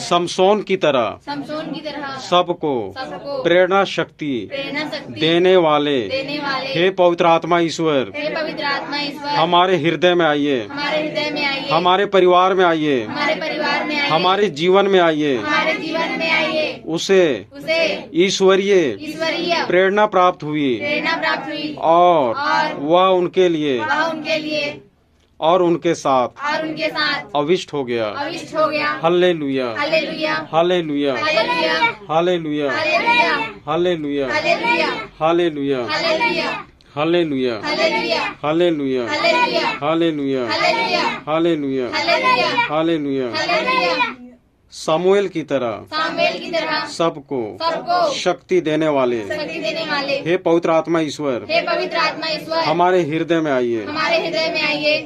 Samson की तरह सबको प्रेरणा शक्ति देने वाले हे पवित्र आत्मा ईश्वर हमारे हृदय में आइए, हमारे परिवार में आइए, हमारे जीवन में आइए, उसे ईश्वरीय प्रेरणा प्राप्त हुई और वह उनके लिए और उनके साथ अविष्ट हो गया। Hallelujah, hallelujah, hallelujah, hallelujah, hallelujah, hallelujah, hallelujah, hallelujah, hallelujah, hallelujah. Samuel की तरह सबको शक्ति देने वाले हे पवित्र आत्मा ईश्वर हमारे हृदय में आइए।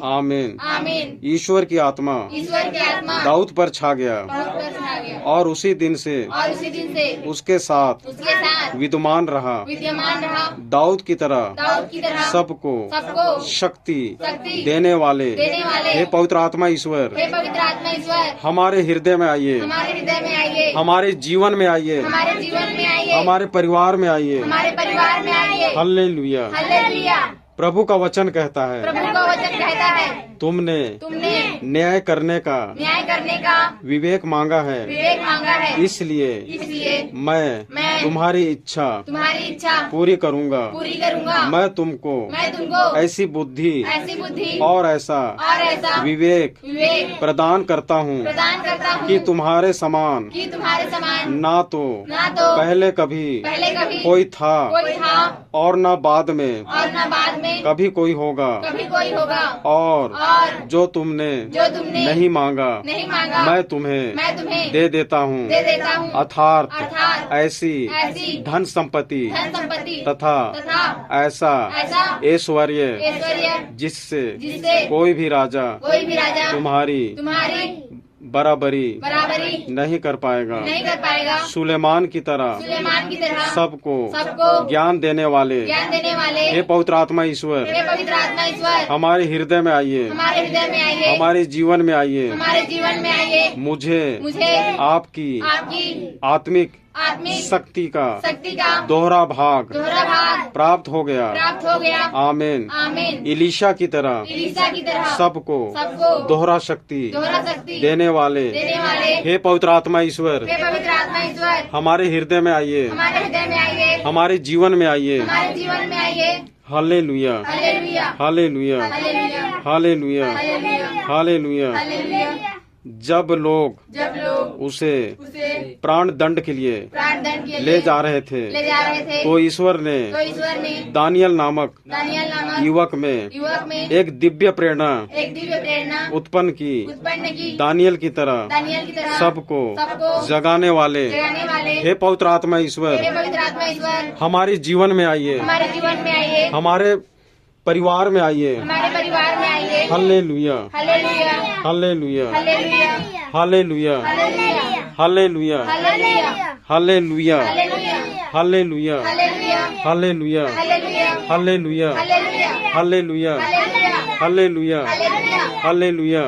आमीन। ईश्वर की आत्मा दाऊद पर छा गया और उसी दिन से उसके साथ विद्यमान रहा। दाऊद की तरह सबको शक्ति देने वाले हे पवित्र आत्मा ईश्वर हमारे हृदय में आइए, हमारे जीवन में आइए, हमारे परिवार में आइए। हालेलुया। प्रभु का वचन कहता है तुमने न्याय करने का विवेक मांगा है, इसलिए मैं तुम्हारी इच्छा पूरी करूंगा। मैं तुमको ऐसी बुद्धि और ऐसा विवेक प्रदान करता हूँ कि तुम्हारे समान ना तो पहले कभी कोई था और न बाद में कभी कोई होगा, और जो तुमने नहीं मांगा मैं तुम्हें दे देता हूँ, अर्थात ऐसी धन संपत्ति तथा ऐसा ऐश्वर्य जिससे कोई भी राजा तुम्हारी बराबरी नहीं कर पाएगा। सुलेमान की तरह सबको ज्ञान देने वाले हे पवित्र आत्मा ईश्वर हमारे हृदय में आइए, हमारे जीवन में आइए। मुझे आपकी आत्मिक शक्ति का दोहरा भाग प्राप्त हो गया। आमीन। इलीशा की तरह सबको दोहरा शक्ति देने वाले हे पवित्र आत्मा ईश्वर हमारे हृदय में आइए, हमारे जीवन में आइए। Hallelujah, hallelujah, hallelujah, hallelujah. जब लोग उसे प्राण दंड के लिए ले जा रहे थे तो ईश्वर ने दानियल नामक युवक में एक दिव्य प्रेरणा उत्पन्न की। दानियल की तरह सबको जगाने वाले हे पवित्र आत्मा ईश्वर हमारे जीवन में आइए, हमारे परिवार में आइए। Hallelujah, hallelujah, hallelujah, hallelujah, hallelujah, hallelujah, hallelujah, hallelujah, hallelujah, hallelujah, hallelujah,